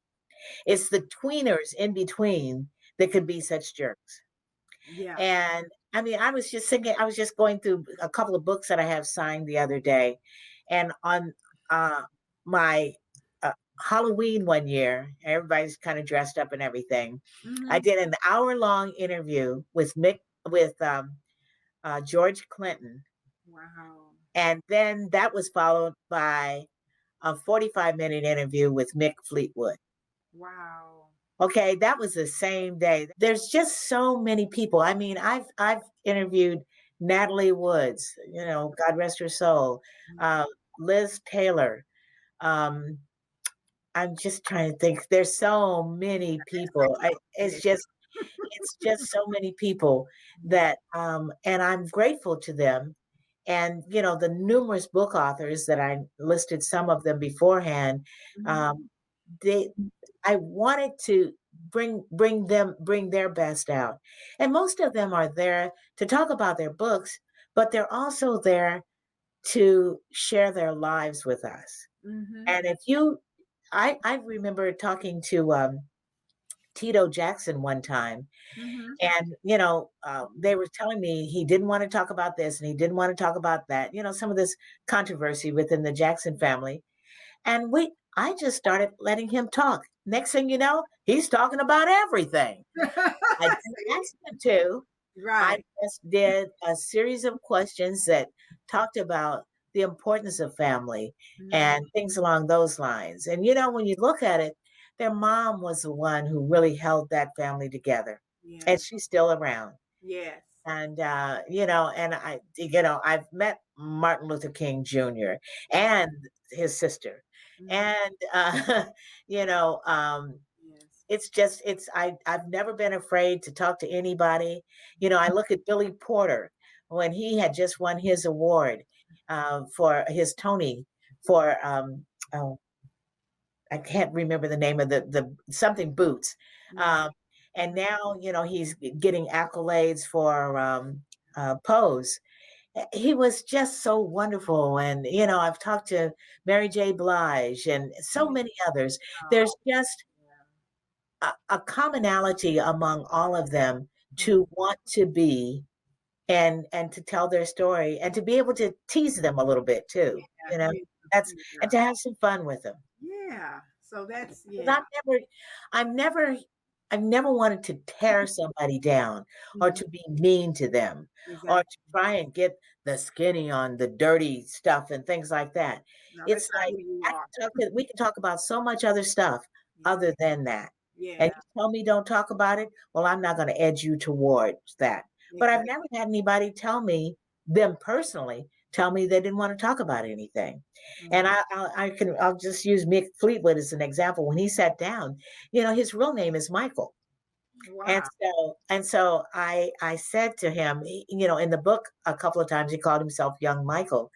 S2: It's the tweeners in between that could be such jerks.
S1: Yeah.
S2: And I mean, I was just thinking, I was just going through a couple of books that I have signed the other day. And on uh, my Halloween one year, everybody's kind of dressed up and everything. I
S1: Mhm.
S2: did an hour-long interview with Mick, with George Clinton.
S1: Wow.
S2: And then that was followed by a 45-minute interview with Mick Fleetwood.
S1: Wow.
S2: Okay, that was the same day. There's just so many people. I mean, I've interviewed Natalie Woods, you know, God rest her soul,
S1: Mhm.
S2: uh, Liz Taylor. Um, I'm just trying to think. There's so many people.
S1: Yeah.
S2: It's just so many people
S1: Yeah.
S2: that, and I'm grateful to them. And you know, the numerous book authors that I listed, some of them beforehand,
S1: Mhm.
S2: um, they I wanted to bring their best out. And most of them are there to talk about their books, but they're also there to share their lives with us.
S1: Mhm.
S2: And if you I remember talking to Tito Jackson one time,
S1: Mhm.
S2: and you know, they were telling me he didn't want to talk about this and he didn't want to talk about that. You know, some of this controversy within the Jackson family. And I just started letting him talk. Next thing you know, he's talking about everything. I didn't
S1: See?
S2: ask him to. I
S1: Right.
S2: just did a series of questions that talked about the importance of family
S1: Mhm.
S2: and things along those lines. And you know, when you look at it, their mom was the one who really held that family together.
S1: Yeah.
S2: And she's still around.
S1: Yes.
S2: And you know, and you know, I've met Martin Luther King Jr.
S1: Wow.
S2: and his sister.
S1: Mhm.
S2: And you know,
S1: Yes.
S2: it's just I've never been afraid to talk to anybody. You know, I look at Billy Porter when he had just won his award for his Tony for oh, I can't remember the name of the something boots.
S1: Mhm.
S2: Um, and
S1: Mhm.
S2: now, you know, he's getting accolades for Pose. He was just so wonderful. And, you know, I've talked to Mary J. Blige and so
S1: Yeah.
S2: many others. There's
S1: Oh,
S2: just
S1: yeah.
S2: a commonality among all of them
S1: Mhm.
S2: to want to be and to tell their story and to be able to tease them a little bit too.
S1: Yeah.
S2: You know,
S1: Yeah.
S2: that's and
S1: Yeah.
S2: to have some fun with them.
S1: Yeah. So that's
S2: 'Cause
S1: yeah.
S2: I've never I've never wanted to tear somebody down or
S1: Mhm.
S2: to be mean to them or to
S1: Exactly.
S2: try and get the skinny on the dirty stuff and things like that.
S1: No, that's
S2: It's
S1: not
S2: like
S1: who you
S2: I
S1: are.
S2: we can talk about so much other stuff
S1: Yeah.
S2: other than that. And
S1: Yeah.
S2: you tell me don't talk about it, well, I'm not going to edge you towards that. But I've
S1: Exactly.
S2: never had anybody tell me, them personally, tell me they didn't want to talk about anything. And
S1: Mhm.
S2: I'll just use Mick Fleetwood as an example. When he sat down, you know, his real name is Michael.
S1: Wow.
S2: And so I said to him, you know, in the book a couple of times he called himself Young Michael.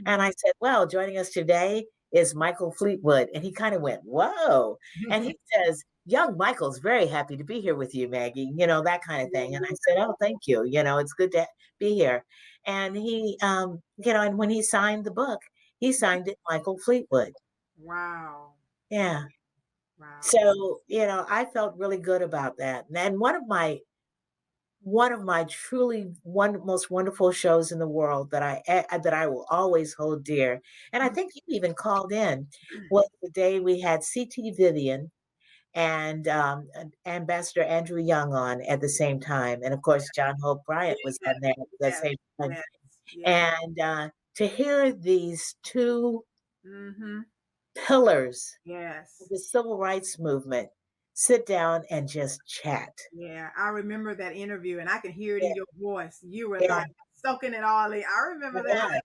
S2: And
S1: Mhm.
S2: I said, "Well, joining us today is Michael Fleetwood." And he kind of went, "Whoa." And he says, "Young Michael's very happy to be here with you, Maggie," you know, that kind of thing. And I said, "Oh, thank you. You know, it's good to be here." And he, you know, and when he signed the book, he signed it Michael Fleetwood.
S1: Wow.
S2: Yeah.
S1: Wow.
S2: So, you know, I felt really good about that. And one of my truly one most wonderful shows in the world that that I will always hold dear, and I think you even called in, was the day we had CT Vivian and Ambassador Andrew Young on at the same time, and of course John Hope Bryant was
S1: Yes.
S2: on there at the
S1: Yes.
S2: same time,
S1: Yes. Yes.
S2: and to hear these two
S1: Mhm.
S2: pillars of
S1: Yes.
S2: the civil rights movement sit down and just chat.
S1: Yeah. I remember that interview and I can hear it
S2: Yeah,
S1: in your voice. You were
S2: yeah,
S1: like soaking it all in. I
S2: I
S1: remember
S2: was.
S1: that.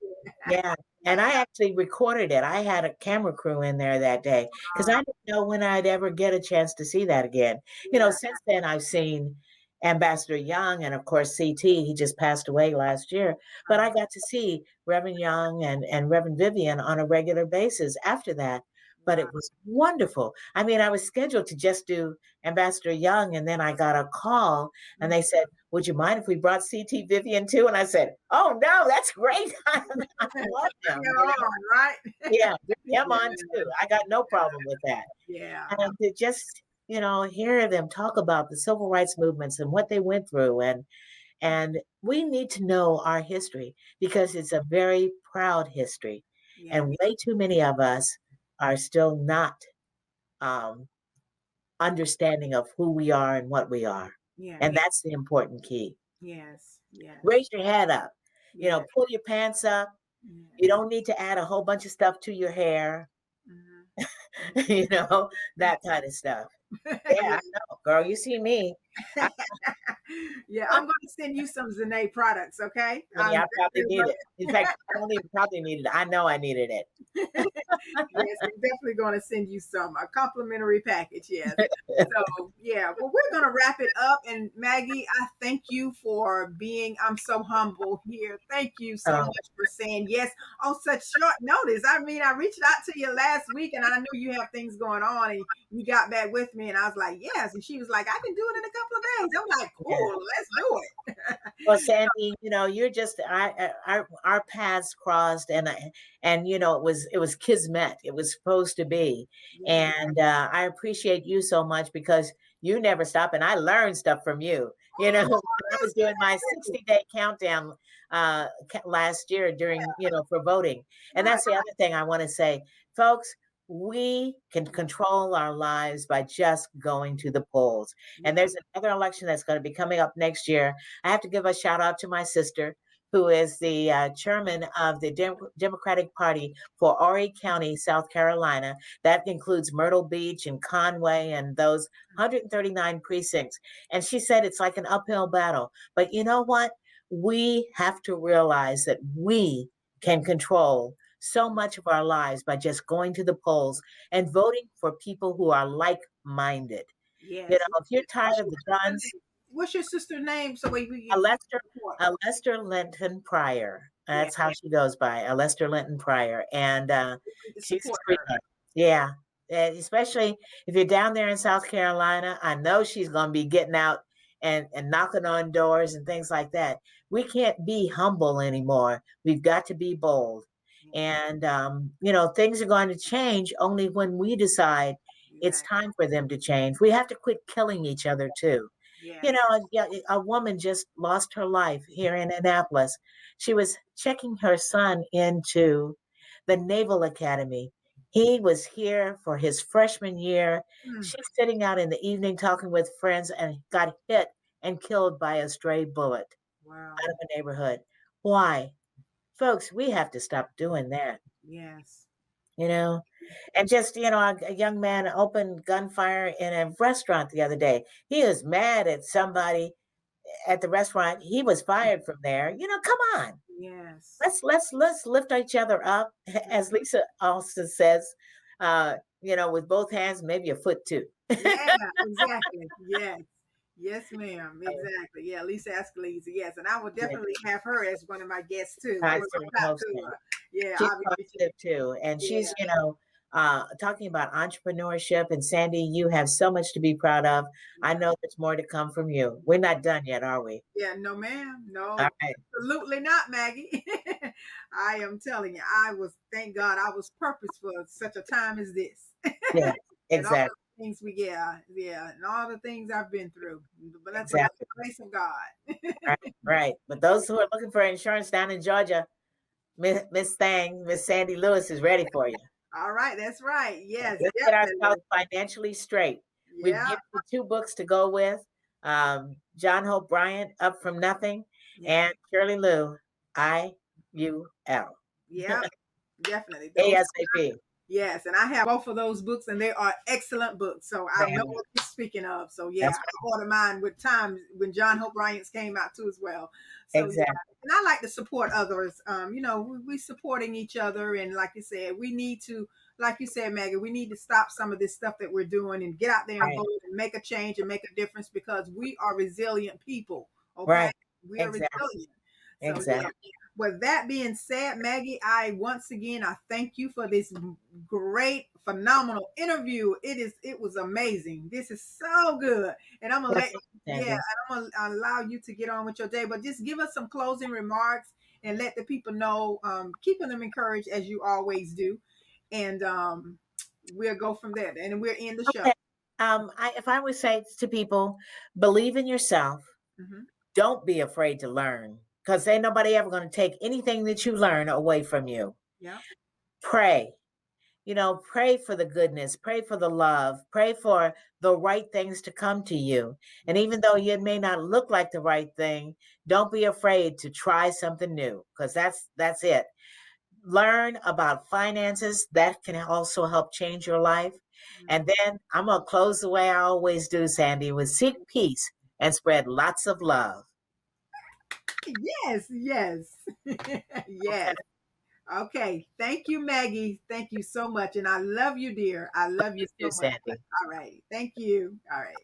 S2: Yeah, and I actually recorded it. I had a camera crew in there that day because I
S1: Wow.
S2: didn't know when I'd ever get a chance to see that again. You know,
S1: Yeah.
S2: since then I've seen Ambassador Young and of course CT, he just passed away last year, but I
S1: Uh-huh.
S2: got to see Reverend Young and Reverend Vivian on a regular basis after that. But
S1: Wow.
S2: it was wonderful. I mean, I was scheduled to just do Ambassador Young, and then I got a call and
S1: Mhm.
S2: they said, "Would you mind if we brought CT Vivian too?" And I said, "Oh no, that's great. I love
S1: Bring
S2: him,
S1: it
S2: you know."
S1: on, right?
S2: Yeah, bring him
S1: Yeah.
S2: on too. I got no problem with that.
S1: Yeah.
S2: And to just hear them talk about the civil rights movements and what they went through, and we need to know our history because it's a very proud history,
S1: Yeah.
S2: and way too many of us are still not um, understanding of who we are and what we are,
S1: Yeah.
S2: and that's the important key.
S1: Yes. Yes.
S2: Raise your head up,
S1: Yeah.
S2: pull your pants up. You
S1: Yes.
S2: don't need to add a whole bunch of stuff to your hair,
S1: Mhm.
S2: you know, that kind of stuff. Yeah, I know, girl. You see me. I,
S1: Yeah, I'm going to send you some Zane products, okay?
S2: honey, I probably need it. In fact, I don't even probably need it. I know I needed it.
S1: Yes, I'm definitely going to send you some a complimentary package. Yes. So yeah, well, we're going to wrap it up. And Maggie, I thank you for being. I'm so humble here. Thank you so
S2: Oh,
S1: much for saying yes on such short notice. I mean, I reached out to you last week, and I knew you have things going on, and you got back with me, and I was like, yes, and she was like, I can do it in a couple of days. I'm like,
S2: yeah.
S1: cool, let's do
S2: Well, Sandy, you're just our paths crossed, and it was kismet. It was supposed to be,
S1: it.
S2: and I appreciate you so much because you never stop, and I learned stuff from you.
S1: Oh,
S2: I was doing my
S1: that's
S2: 60-day countdown last year during for voting, and
S1: right.
S2: that's the other thing I want to say, folks. We can control our lives by just going to the polls. And
S1: Yeah.
S2: there's another election that's going to be coming up next year. I have to give a shout out to my sister, who is the chairman of the Democratic Party for Horry County, South Carolina. That includes Myrtle Beach and Conway and those 139 precincts. And she said it's like an uphill battle. But you know what? We have to realize that we can control so much of our lives by just going to the polls and voting for people who are like minded.
S1: Yes.
S2: If you're tired of the guns,
S1: What's your sister's name? So we
S2: a
S1: can
S2: Lester
S1: support.
S2: a Lester Linton Pryor.
S1: Yeah,
S2: That's how she goes by, a Lester Linton Pryor, and
S1: we need to
S2: she's a
S1: support her.
S2: sweetheart. Yeah, and especially if you're down there in South Carolina, I know she's going to be getting out and knocking on doors and things like that. We can't be humble anymore. We've got to be bold, and things are going to change only when we decide it's
S1: Yeah.
S2: time for them to change. We have to quit killing each other too.
S1: Yes.
S2: A woman just lost her life here in Annapolis. She was checking her son into the Naval Academy. He was here for his freshman year.
S1: Mm,
S2: She's sitting out in the evening talking with friends and got hit and killed by a stray bullet
S1: wow.
S2: out of a neighborhood. Why? Folks, we have to stop doing that,
S1: Yes.
S2: you know? And just, a young man opened gunfire in a restaurant the other day. He was mad at somebody at the restaurant. He was fired from there. Come on.
S1: Yes.
S2: Let's lift each other up, as Lisa also says, with both hands, maybe a foot too.
S1: Yeah, exactly. Yes. Yes, ma'am. Exactly. Yeah, Lisa Escalese. Yes. And I will definitely have her as one of my guests too.
S2: I
S1: We'll
S2: certainly
S1: talk
S2: hope
S1: to
S2: so.
S1: her. Yeah,
S2: She's
S1: I'll be reaching.
S2: positive too, and
S1: Yeah.
S2: she's talking about entrepreneurship. And Sandy, you have so much to be proud of. I
S1: Yeah.
S2: know there's more to come from you. We're not done yet, are we?
S1: Yeah, no, ma'am.
S2: All
S1: No,
S2: right.
S1: absolutely not, Maggie. I am telling you, thank God, I was purposed for such a time as this.
S2: Yeah.
S1: And all
S2: Exactly.
S1: the things yeah, and all the things I've been through. But that's by the
S2: Exactly.
S1: grace of God.
S2: Right. Right. But those who are looking for insurance down in Georgia, Miss Sandy Lewis is ready for you.
S1: All right, that's right.
S2: Yeah,
S1: Yes,
S2: let's get ourselves
S1: definitely.
S2: financially straight. We've
S1: Yeah,
S2: given you two books to go with, John Hope Bryant, Up From Nothing,
S1: yeah,
S2: and Shirley Lou, IUL,
S1: yeah, definitely. Those
S2: ASAP.
S1: Yes, and I have both of those books, and they are excellent books. So I know
S2: Man,
S1: what you're speaking of. So yeah,
S2: that's
S1: I ordered mine with time when John Hope Bryant's came out too as well. So yeah,
S2: exactly
S1: and I like to support others. We supporting each other, and like you said, we need to, like you said, Maggie, we need to stop some of this stuff that we're doing and get out there and
S2: right,
S1: vote and make a change and make a difference because we are resilient people. Okay,
S2: right,
S1: we are
S2: exactly,
S1: resilient. So yeah.
S2: exactly.
S1: With that being said, Maggie, I thank you for this great, phenomenal interview. It was amazing. This is so good. And I'm gonna
S2: Well,
S1: let
S2: thank you,
S1: yeah,
S2: Sandy.
S1: and I'm gonna allow you to get on with your day, but just give us some closing remarks and let the people know, keeping them encouraged as you always do. And we'll go from there. And we're in the show.
S2: Okay. If I would say to people, believe in yourself.
S1: Hmm.
S2: Don't be afraid to learn, because ain't nobody ever going to take anything that you learn away from you.
S1: Yep.
S2: Pray. Pray for the goodness, pray for the love, pray for the right things to come to you. And
S1: Mhm.
S2: even though it may not look like the right thing, don't be afraid to try something new, because that's it. Learn about finances. That can also help change your life. And then I'm going to close the way I always do, Sandy, with seek peace and spread lots of love.
S1: Yes, yes.
S2: Okay.
S1: Yes. Okay. Thank you, Maggie. Thank you so much. And I love you, dear. I love you
S2: You
S1: so
S2: too,
S1: much.
S2: Sandy.
S1: All right. Thank you. All right.